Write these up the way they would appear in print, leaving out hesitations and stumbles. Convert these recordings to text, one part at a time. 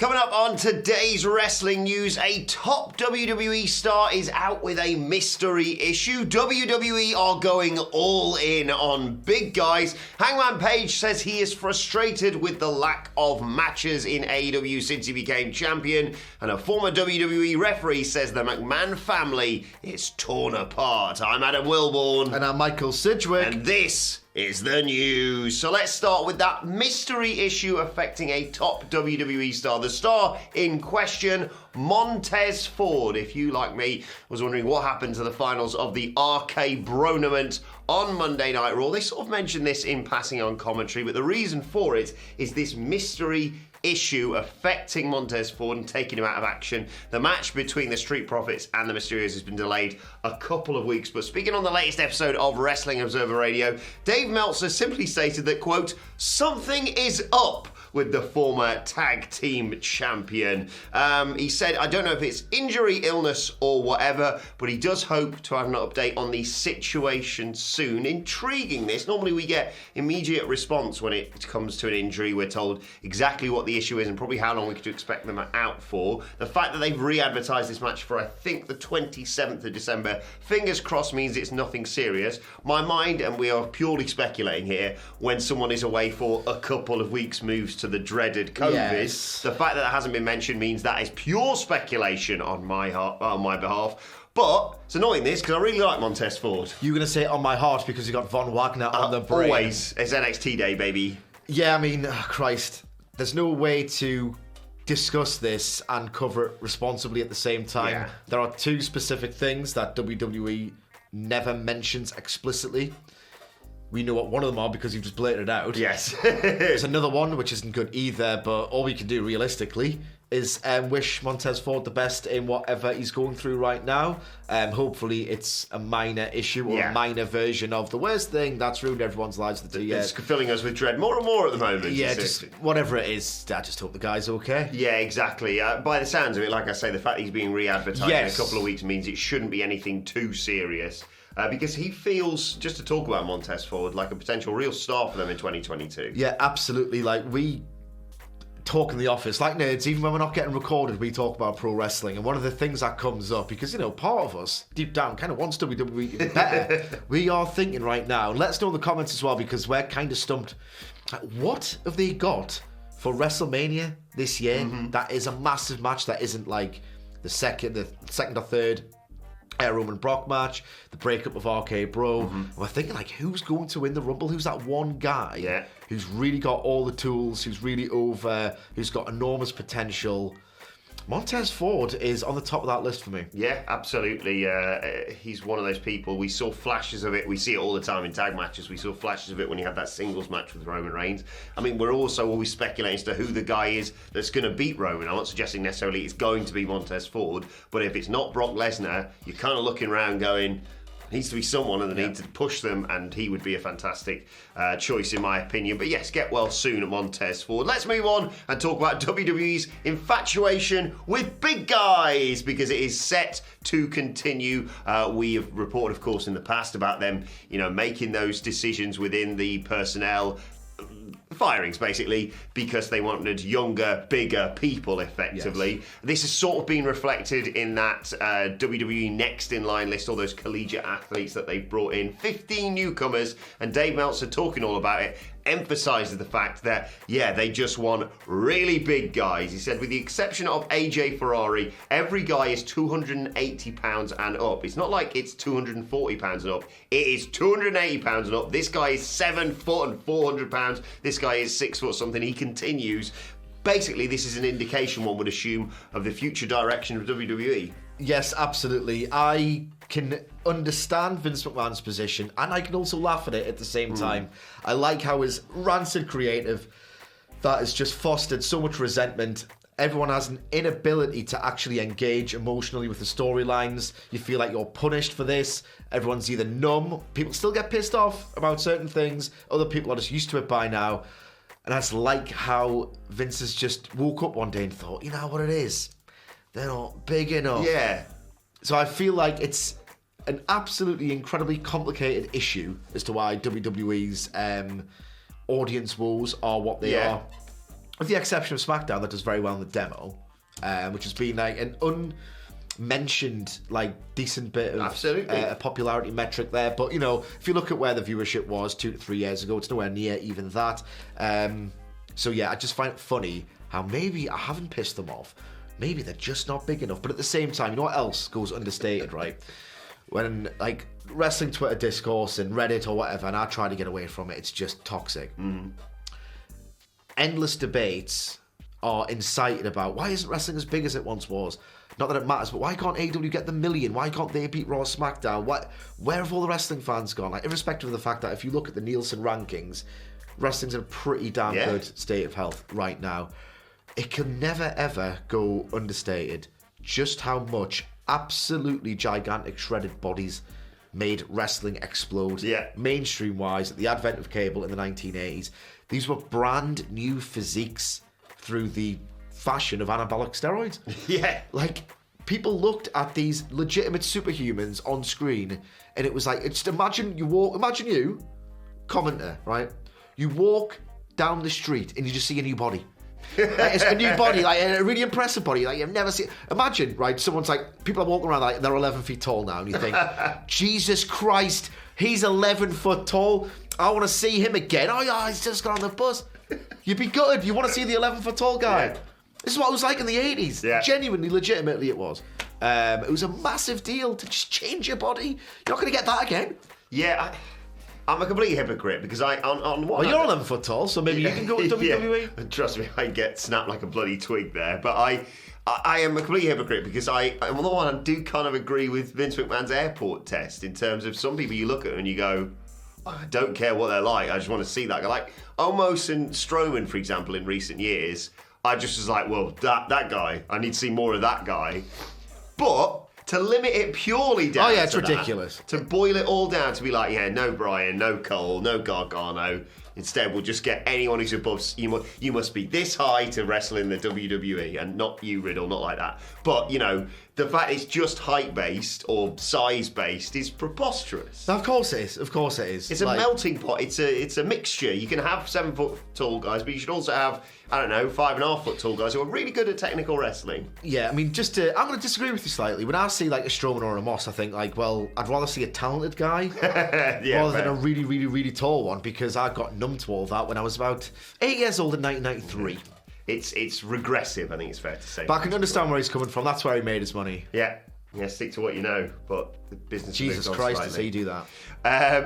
Coming up on today's wrestling news, a top WWE star is out with a mystery issue. WWE are going all in on big guys. Hangman Page says he is frustrated with the lack of matches in AEW since he became champion. And a former WWE referee says the McMahon family is torn apart. I'm Adam Wilborn. And I'm Michael Sidgwick. And this is the news. So let's start with that mystery issue affecting a top WWE star. The star in question, Montez Ford. If you, like me, was wondering what happened to the finals of the RK Bronament on Monday Night Raw, they sort of mentioned this in passing on commentary, but the reason for it is this mystery issue affecting Montez Ford and taking him out of action. The match between the Street Profits and the Mysterios has been delayed a couple of weeks. But speaking on the latest episode of Wrestling Observer Radio, Dave Meltzer simply stated that, quote, something is up with the former tag team champion. He said, I don't know if it's injury, illness, or whatever, but he does hope to have an update on the situation soon. Intriguing this. Normally we get immediate response when it comes to an injury. We're told exactly what the issue is and probably how long we could expect them out for. The fact that they've re-advertised this match for, I think, the 27th of December, fingers crossed, means it's nothing serious. My mind, and we are purely speculating here, when someone is away for a couple of weeks moves to the dreaded COVID. Yes. The fact that that hasn't been mentioned means that is pure speculation on my behalf. But it's annoying this because I really like Montez Ford. You're going to say it on my heart because you got Von Wagner on the brain. Always. It's NXT day, baby. Yeah, I mean, Christ. There's no way to discuss this and cover it responsibly at the same time. Yeah. There are two specific things that WWE never mentions explicitly. We know what one of them are because you've just blurted it out. Yes. There's another one which isn't good either, but all we can do realistically is wish Montez Ford the best in whatever he's going through right now. Hopefully it's a minor issue or a minor version of the worst thing that's ruined everyone's lives for 2 years. It's filling us with dread more and more at the moment. Yeah, just whatever it is, I just hope the guy's okay. Yeah, exactly. By the sounds of it, like I say, the fact he's being re-advertised in a couple of weeks means it shouldn't be anything too serious. Because he feels, just to talk about Montez Ford, like a potential real star for them in 2022. Yeah, absolutely. Like, we talk in the office like nerds. Even when we're not getting recorded, we talk about pro wrestling. And one of the things that comes up, because, you know, part of us, deep down, kind of wants WWE to be better. We are thinking right now, let us know in the comments as well, because we're kind of stumped. What have they got for WrestleMania this year? That is a massive match that isn't like the second or third Roman Brock match, the breakup of RK Bro. We're thinking, like, who's going to win the Rumble? Who's that one guy who's really got all the tools, who's really over, who's got enormous potential? Montez Ford is on the top of that list for me. Yeah, absolutely. He's one of those people. We saw flashes of it. We see it all the time in tag matches. We saw flashes of it when he had that singles match with Roman Reigns. I mean, we're also always speculating as to who the guy is that's going to beat Roman. I'm not suggesting necessarily it's going to be Montez Ford, but if it's not Brock Lesnar, you're kind of looking around going, needs to be someone and they need to push them, and he would be a fantastic choice in my opinion. But yes, get well soon at Montez Ford. Let's move on and talk about WWE's infatuation with big guys, because it is set to continue. We have reported, of course, in the past about them, you know, making those decisions within the personnel, firings basically, because they wanted younger, bigger people effectively. Yes. This has sort of been reflected in that WWE next in line list, all those collegiate athletes that they've brought in, 15 newcomers, and Dave Meltzer, talking all about it, emphasises the fact that, they just want really big guys. He said, with the exception of AJ Ferrari, every guy is 280 pounds and up. It's not like it's 240 pounds and up. It is 280 pounds and up. This guy is 7 foot and 400 pounds. This guy is 6 foot something. He continues. Basically, this is an indication, one would assume, of the future direction of WWE. Yes, absolutely. I can understand Vince McMahon's position, and I can also laugh at it at the same time. I like how his rancid creative that has just fostered so much resentment. Everyone has an inability to actually engage emotionally with the storylines. You feel like you're punished for this. Everyone's either numb. People still get pissed off about certain things. Other people are just used to it by now. And that's like how Vince has just woke up one day and thought, you know what it is? They're not big enough. Yeah. So I feel like it's an absolutely incredibly complicated issue as to why WWE's audience woes are what they are. with the exception of SmackDown, that does very well in the demo, which has been like an unmentioned, like, decent bit of a popularity metric there. But, you know, if you look at where the viewership was 2 to 3 years ago, it's nowhere near even that. So, yeah, I just find it funny how maybe I haven't pissed them off. Maybe they're just not big enough. But at the same time, you know what else goes understated, right? When, like, wrestling Twitter discourse and Reddit or whatever, and I try to get away from it, it's just toxic. Endless debates are incited about why isn't wrestling as big as it once was? Not that it matters, but why can't AEW get the million? Why can't they beat Raw or SmackDown? Where have all the wrestling fans gone? Like, irrespective of the fact that if you look at the Nielsen rankings, wrestling's in a pretty damn good state of health right now. It can never ever go understated just how much absolutely gigantic shredded bodies made wrestling explode. Mainstream wise, at the advent of cable in the 1980s, these were brand new physiques through the fashion of anabolic steroids. Like, people looked at these legitimate superhumans on screen, and it was like, just imagine you, commenter, right? You walk down the street and you just see a new body. Like, it's a new body, like a really impressive body, like you've never seen. Imagine, right? Someone's like, people are walking around like they're 11 feet tall now, and you think, Jesus Christ, he's 11 foot tall. I want to see him again. Oh yeah, he's just got on the bus. You'd be gutted. You want to see the 11 foot tall guy. This is what it was like in the 80s. Genuinely, legitimately, it was. It was a massive deal to just change your body. You're not going to get that again. I'm a complete hypocrite because on what? Well, you're 11 foot tall, so maybe you can go with WWE. Trust me, I get snapped like a bloody twig there. But I am a complete hypocrite because on the one hand, I do kind of agree with Vince McMahon's airport test in terms of some people you look at and you go, I don't care what they're like, I just want to see that guy. Like Omos and Strowman, for example, in recent years, I just was like, well, that guy, I need to see more of that guy. But to limit it purely down it's ridiculous. To boil it all down to be like, no Bryan, no Cole, no Gargano. Instead, we'll just get anyone who's above. You must be this high to wrestle in the WWE, and not you, Riddle, not like that. But, you know, the fact it's just height-based or size-based is preposterous. Of course it is. Of course it is. It's a melting pot. It's a mixture. You can have 7 foot tall guys, but you should also have, 5.5 foot tall guys who are really good at technical wrestling. Yeah, I mean, I'm going to disagree with you slightly. When I see like a Strowman or a Moss, I think like, well, I'd rather see a talented guy rather than a really, really, really tall one, because I got numb to all that when I was about 8 years old in 1993. It's regressive, I think it's fair to say. But I can understand where he's coming from. That's where he made his money. Yeah, stick to what you know, but the business. Jesus Christ, does he do that?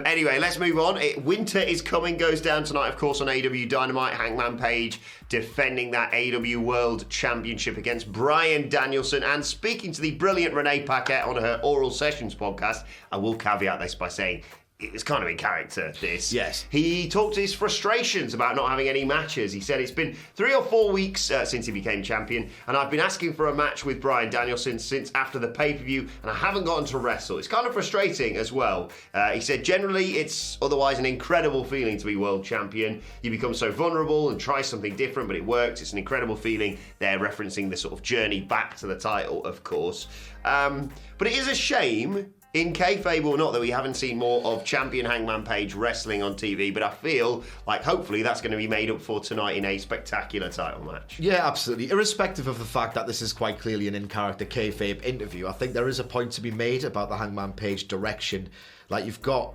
Anyway, let's move on. Winter is Coming goes down tonight, of course, on AEW Dynamite. Hangman Page defending that AEW World Championship against Bryan Danielson. And speaking to the brilliant Renee Paquette on her Oral Sessions podcast, I will caveat this by saying it was kind of in character, this. Yes. He talked to his frustrations about not having any matches. He said, it's been 3 or 4 weeks since he became champion, and I've been asking for a match with Bryan Danielson since after the pay-per-view, and I haven't gotten to wrestle. It's kind of frustrating as well. He said, generally, it's otherwise an incredible feeling to be world champion. You become so vulnerable and try something different, but it works. It's an incredible feeling. They're referencing the sort of journey back to the title, of course. But it is a shame, in kayfabe or not, that we haven't seen more of champion Hangman Page wrestling on TV, but I feel like hopefully that's going to be made up for tonight in a spectacular title match. Yeah, absolutely. Irrespective of the fact that this is quite clearly an in-character kayfabe interview, I think there is a point to be made about the Hangman Page direction. Like, you've got,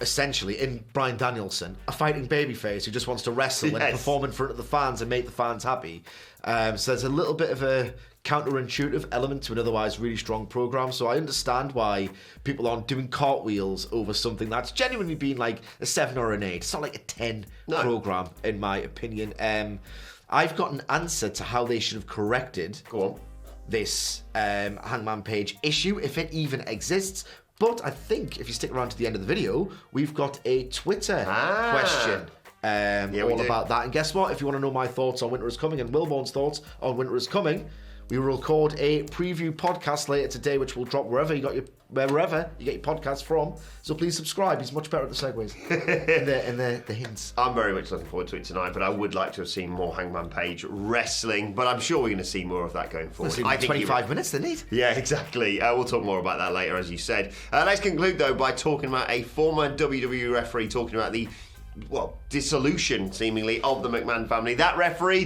essentially, in Bryan Danielson, a fighting babyface who just wants to wrestle and perform in front of the fans and make the fans happy. So there's a little bit of a counterintuitive element to an otherwise really strong program, so I understand why people aren't doing cartwheels over something that's genuinely been like a 7 or an 8. It's not like a 10 program, in my opinion. I've got an answer to how they should have corrected this Hangman Page issue, if it even exists. But I think if you stick around to the end of the video, we've got a Twitter question all about that. And guess what? If you want to know my thoughts on Winter is Coming and Wilborn's thoughts on Winter is Coming, we will record a preview podcast later today, which will drop wherever you get your podcasts from. So please subscribe. He's much better at the segues and the hints. I'm very much looking forward to it tonight, but I would like to have seen more Hangman Page wrestling. But I'm sure we're going to see more of that going forward. I think 25 minutes, they need. Yeah, exactly. We'll talk more about that later, as you said. Let's conclude, though, by talking about a former WWE referee talking about the dissolution, seemingly, of the McMahon family. That referee,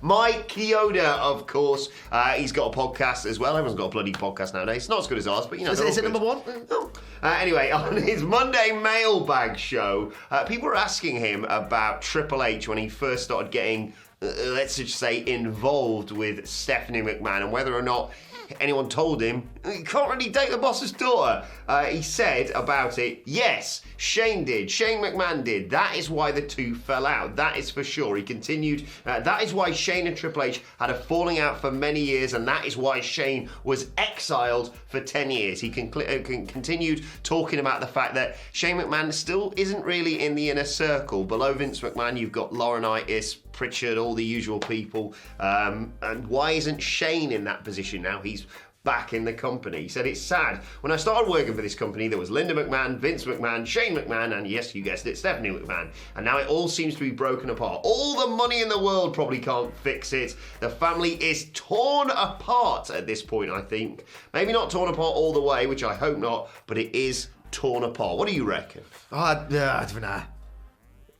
Mike Chioda, of course. He's got a podcast as well. Everyone's got a bloody podcast nowadays. It's not as good as ours, but you know. Is it number one? No. Anyway, on his Monday mailbag show, people were asking him about Triple H when he first started getting, let's just say, involved with Stephanie McMahon, and whether or not anyone told him he can't really date the boss's daughter. He said about it, yes, Shane did. Shane McMahon did. That is why the two fell out. That is for sure. He continued, that is why Shane and Triple H had a falling out for many years, and that is why Shane was exiled for 10 years. He continued talking about the fact that Shane McMahon still isn't really in the inner circle. Below Vince McMahon, you've got Laurinaitis, Pritchard, all the usual people. And why isn't Shane in that position now? He's back in the company. He said, it's sad. When I started working for this company, there was Linda McMahon, Vince McMahon, Shane McMahon, and yes, you guessed it, Stephanie McMahon. And now it all seems to be broken apart. All the money in the world probably can't fix it. The family is torn apart at this point, I think. Maybe not torn apart all the way, which I hope not, but it is torn apart. What do you reckon? I don't know.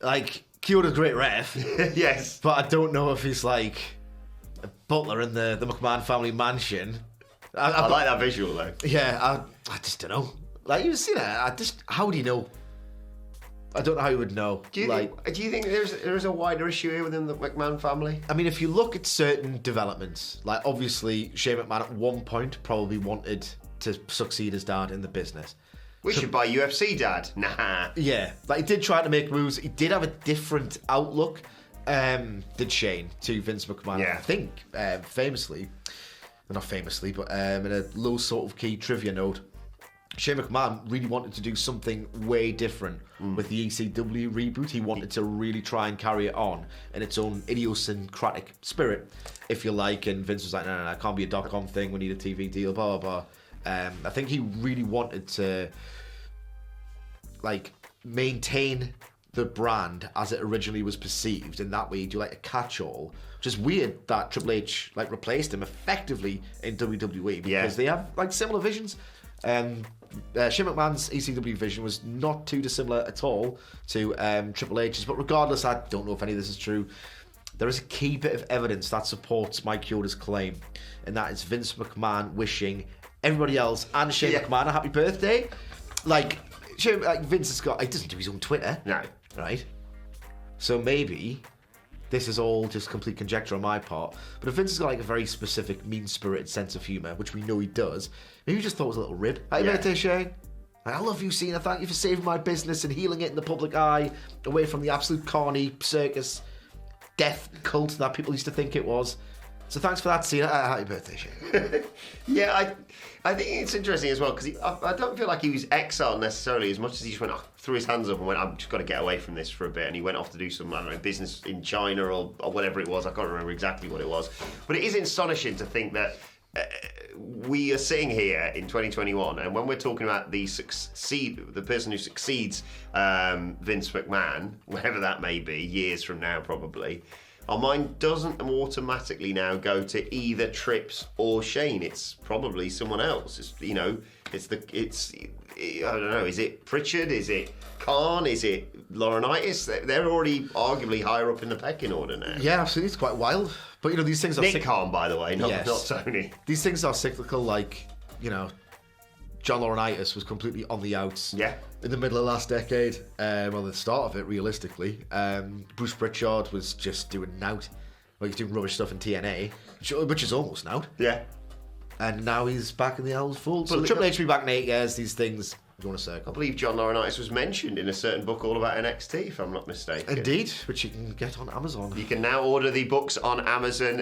Like, Chioda's a great ref. Yes. But I don't know if he's like a butler in the McMahon family mansion. I like that visual though. Yeah, I just don't know. Like, you've seen it. How would he know? I don't know how he would know. Do you think there's a wider issue here within the McMahon family? I mean, if you look at certain developments, like obviously Shane McMahon at one point probably wanted to succeed his dad in the business. We should buy UFC, Dad. Nah. Yeah, like he did try to make moves. He did have a different outlook, did Shane, to Vince McMahon. Yeah. I think, famously, well, not famously, but in a low sort of key trivia note, Shane McMahon really wanted to do something way different with the ECW reboot. He wanted to really try and carry it on in its own idiosyncratic spirit, if you like. And Vince was like, no, it can't be a .com thing. We need a TV deal, blah, blah, blah. I think he really wanted to like maintain the brand as it originally was perceived, and that way you do like a catch-all, which is weird that Triple H like replaced him effectively in WWE because they have like similar visions. Shane McMahon's ECW vision was not too dissimilar at all to Triple H's, but regardless, I don't know if any of this is true. There is a key bit of evidence that supports Mike Chioda's claim, and that is Vince McMahon wishing everybody else and Shane McMahon a happy birthday. Like Vince has got, he doesn't do his own Twitter. No. Right? So maybe this is all just complete conjecture on my part, but if Vince has got like a very specific mean-spirited sense of humour, which we know he does, maybe he just thought it was a little rib. Happy birthday, Shane. Like, I love you, Cena. Thank you for saving my business and healing it in the public eye, away from the absolute carny circus death cult that people used to think it was. So thanks for that, Cena. Happy birthday, Shane. Yeah, I think it's interesting as well, because I don't feel like he was exiled necessarily as much as he just went threw his hands up and went, I've just got to get away from this for a bit, and he went off to do some, I don't know, business in China or whatever it was. I can't remember exactly what it was. But it is astonishing to think that we are sitting here in 2021, and when we're talking about the person who succeeds Vince McMahon, whenever that may be, years from now probably, our mind doesn't automatically now go to either Trips or Shane. It's probably someone else. I don't know. Is it Pritchard? Is it Khan? Is it Laurinaitis? They're already arguably higher up in the pecking order now. Yeah, absolutely. It's quite wild. But you know, these things are Nick Khan, by the way, not Tony. These things are cyclical. Like, you know, John Laurinaitis was completely on the outs. Yeah. In the middle of last decade, the start of it, realistically. Bruce Pritchard was just doing nout. Well, he's doing rubbish stuff in TNA, which is almost nout. Yeah. And now he's back in the old fold. So Triple H will be back in 8 years. These things go in a circle. I believe John Laurinaitis was mentioned in a certain book all about NXT, if I'm not mistaken. Indeed, which you can get on Amazon. You can now order the books on Amazon.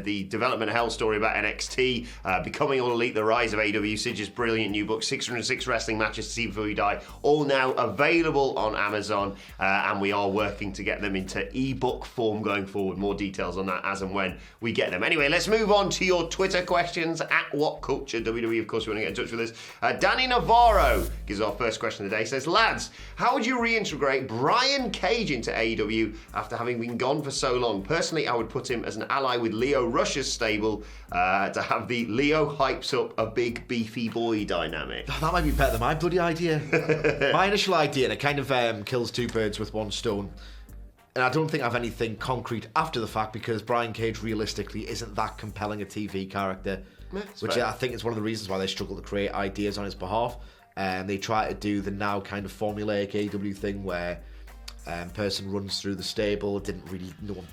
The Development Hell story about NXT, Becoming All Elite, The Rise of AEW, Sidge's brilliant new book, 606 Wrestling Matches to See Before You Die, all now available on Amazon, and we are working to get them into ebook form going forward. More details on that as and when we get them. Anyway, let's move on to your Twitter questions at WhatCulture WWE. Of course, you want to get in touch with us. Danny Navarro gives our first question of the day. Says, lads, how would you reintegrate Brian Cage into AEW after having been gone for so long? Personally, I would put him as an ally with Leo Rush's stable to have the Leo hypes up a big beefy boy dynamic. That might be better than my bloody idea. My initial idea, and it kind of kills two birds with one stone. And I don't think I have anything concrete after the fact because Brian Cage realistically isn't that compelling a TV character. Which I think is one of the reasons why they struggle to create ideas on his behalf. And they try to do the now kind of formulaic AEW thing where person runs through the stable, no one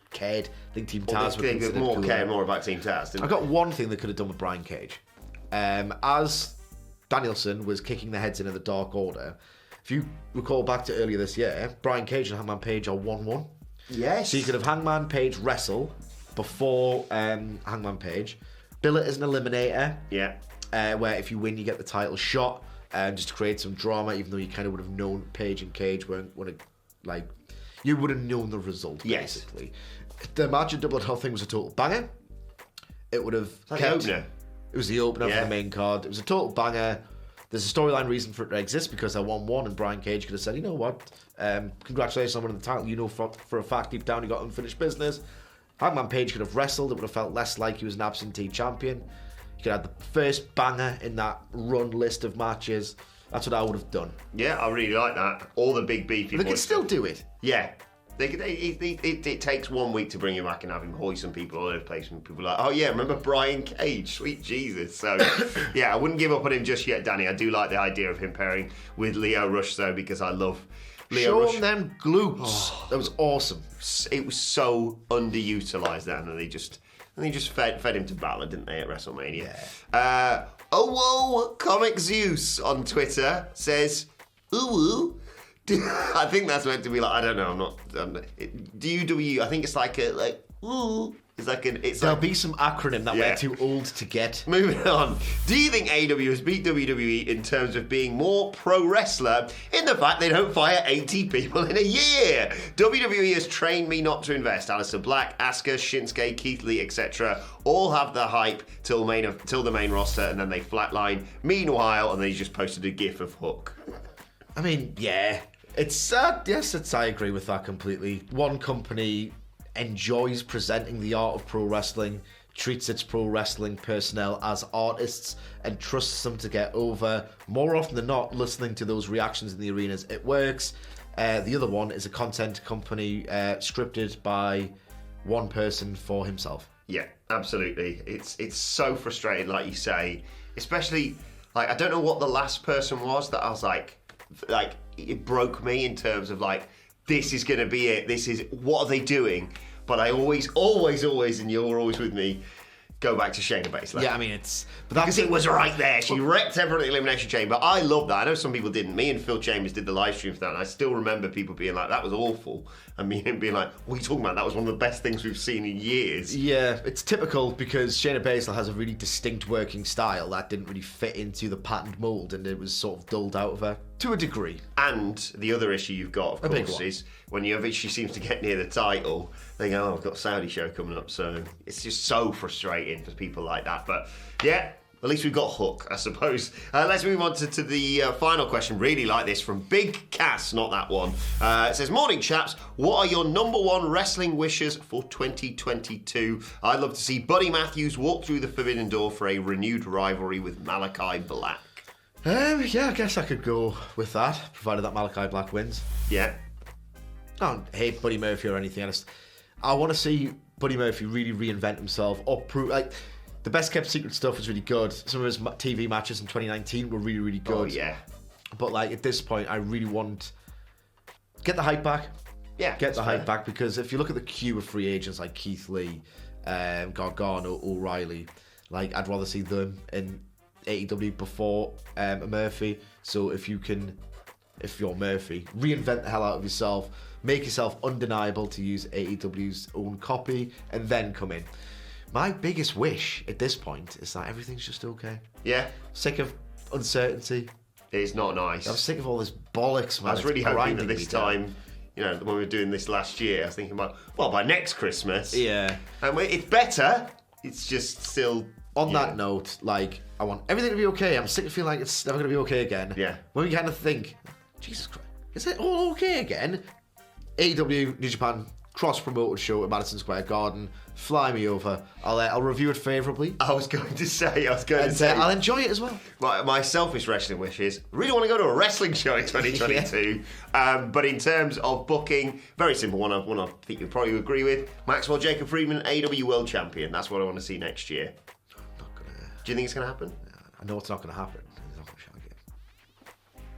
cared. I think Team Taz would consider more about Team Taz. I got one thing they could have done with Brian Cage. As Danielson was kicking their heads into the Dark Order, if you recall back to earlier this year, Brian Cage and Hangman Page are 1-1. Yes. So you could have Hangman Page wrestle before Hangman Page, bill it as an eliminator. Yeah. Where if you win, you get the title shot, just to create some drama, even though you kind of would have known Page and Cage weren't you would have known the result, basically. The match at Double or Nothing was a total banger. It would have kept... the opener. It was the opener for the main card. It was a total banger. There's a storyline reason for it to exist because they're 1-1 and Brian Cage could have said, you know what, congratulations on winning the title. You know for a fact deep down you got unfinished business. Hangman Page could have wrestled. It would have felt less like he was an absentee champion. You could have the first banger in that run list of matches. That's what I would have done. Yeah, I really like that. All the big beefy They could still do it. Yeah. It takes 1 week to bring you back and have him hoist some people all over the place. And people are like, oh yeah, remember Brian Cage? Sweet Jesus. So, yeah, I wouldn't give up on him just yet, Danny. I do like the idea of him pairing with Leo Rush, though, because I love Leo Rush. Show him them glutes. Oh, that was awesome. It was so underutilised then, and they just fed him to Balor, didn't they, at WrestleMania? Yeah. Whoa, Comic Zeus on Twitter says, ooh. I think that's meant to be like, I don't know, I'm not DUW, I think it's like ooh. There'll be some acronym that we're too old to get. Moving on. Do you think AEW has beat WWE in terms of being more pro wrestler in the fact they don't fire 80 people in a year? WWE has trained me not to invest. Aleister Black, Asuka, Shinsuke, Keith Lee, etc. all have the hype till the main roster and then they flatline. Meanwhile, and then he just posted a gif of Hook. I mean, yeah. I agree with that completely. One company enjoys presenting the art of pro wrestling, treats its pro wrestling personnel as artists, and trusts them to get over. More often than not, listening to those reactions in the arenas, it works. The other one is a content company scripted by one person for himself. Yeah, absolutely. It's so frustrating, like you say. Especially, I don't know what the last person was that I was like, it broke me in terms of this is going to be it. What are they doing? But I always, and you're always with me, go back to Shayna Baszler. Yeah, I mean, because it was right there. She wrecked everyone at the Elimination Chamber. I love that. I know some people didn't. Me and Phil Chambers did the live stream for that, and I still remember people being like, that was awful. And me and being like, what are you talking about? That was one of the best things we've seen in years. Yeah, it's typical because Shayna Baszler has a really distinct working style that didn't really fit into the patterned mould, and it was sort of dulled out of her to a degree. And the other issue you've got, of course, is whenever she seems to get near the title, they go, oh, I've got a Saudi show coming up. So it's just so frustrating for people like that. But yeah, at least we've got Hook, I suppose. Let's move on to the final question. Really like this from Big Cass, not that one. It says, morning chaps, what are your number one wrestling wishes for 2022? I'd love to see Buddy Matthews walk through the Forbidden Door for a renewed rivalry with Malachi Black. Yeah, I guess I could go with that, provided that Malachi Black wins. Yeah. I don't hate Buddy Murphy or anything. I want to see Buddy Murphy really reinvent himself or prove the best kept secret stuff was really good. Some of his TV matches in 2019 were really, really good. Oh yeah. But at this point, I really want get the hype back. Yeah, get the hype back because if you look at the queue of free agents like Keith Lee, Gargano, O'Reilly, I'd rather see them in AEW before Murphy. So if you're Murphy, reinvent the hell out of yourself, make yourself undeniable to use AEW's own copy, and then come in. My biggest wish at this point is that everything's just okay. Yeah. Sick of uncertainty. It's not nice. I'm sick of all this bollocks, man. I was really hoping that this time, when we were doing this last year, I was thinking about, by next Christmas. Yeah. And it's better. It's just still On that note, like, I want everything to be okay. I'm sick of feeling like it's never going to be okay again. Yeah. When we kind of think, Jesus Christ, is it all okay again? AEW, New Japan, cross-promoted show at Madison Square Garden. Fly me over. I'll review it favourably. I was going to say. I'll enjoy it as well. My selfish wrestling wish is, I really want to go to a wrestling show in 2022. But in terms of booking, very simple one I think you'll probably agree with. Maxwell Jacob Friedman, AEW World Champion. That's what I want to see next year. Do you think it's going to happen? I know it's not going to happen. He's not going to shag it.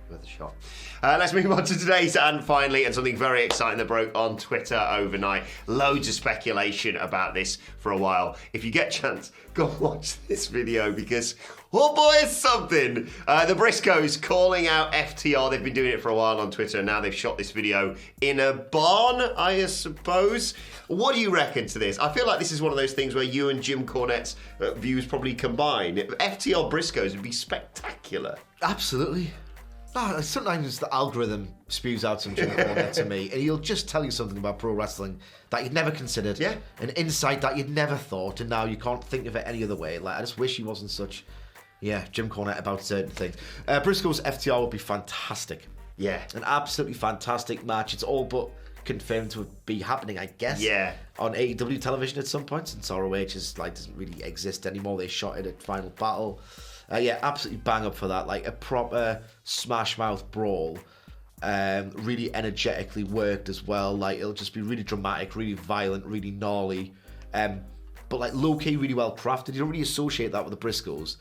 Worth a shot. Let's move on to today's and finally, and something very exciting that broke on Twitter overnight. Loads of speculation about this for a while. If you get a chance, go watch this video because, oh boy, it's something. The Briscoes calling out FTR. They've been doing it for a while on Twitter, and now they've shot this video in a barn, I suppose. What do you reckon to this? I feel like this is one of those things where you and Jim Cornette's views probably combine. FTR Briscoes would be spectacular. Absolutely. No, sometimes the algorithm spews out some Jim Cornette to me, and he'll just tell you something about pro wrestling that you'd never considered. Yeah. An insight that you'd never thought, and now you can't think of it any other way. Like, I just wish he wasn't such, Jim Cornette about certain things. Briscoes FTR would be fantastic. Yeah. An absolutely fantastic match. It's all but confirmed to be happening, I guess. Yeah. On AEW television at some point, since ROH doesn't really exist anymore. They shot it at Final Battle. Absolutely bang up for that. Like a proper smash mouth brawl. Really energetically worked as well. Like, it'll just be really dramatic, really violent, really gnarly. But like low key, really well crafted. You don't really associate that with the Briscoes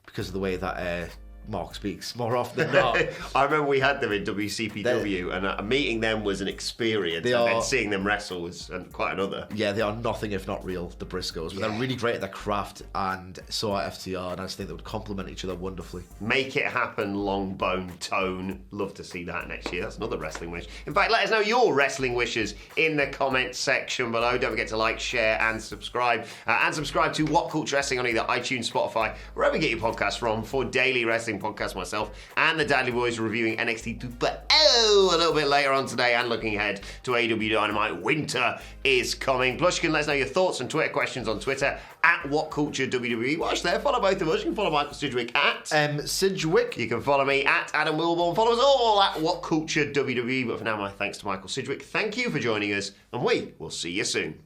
because of the way that Mark speaks more often than not. I remember we had them in WCPW, and meeting them was an experience, then seeing them wrestle was quite another. Yeah, they are nothing if not real, the Briscoes, but they're really great at their craft, and so are FTR, and I just think they would complement each other wonderfully. Make it happen, Longbone Tone. Love to see that next year. That's another wrestling wish. In fact, let us know your wrestling wishes in the comments section below. Don't forget to like, share, and subscribe. And subscribe to What Culture Wrestling on either iTunes, Spotify, wherever you get your podcasts from, for daily wrestling podcast. Myself and the Dadley Boys reviewing NXT 2.0 a little bit later on today, and looking ahead to AEW Dynamite. Winter is coming. Plus, you can let us know your thoughts and Twitter questions on Twitter at WhatCulture WWE. Watch there. Follow both of us. You can follow Michael Sidgwick at Sidgwick. You can follow me at Adam Wilborn. Follow us all at WhatCulture WWE. But for now, my thanks to Michael Sidgwick. Thank you for joining us, and we will see you soon.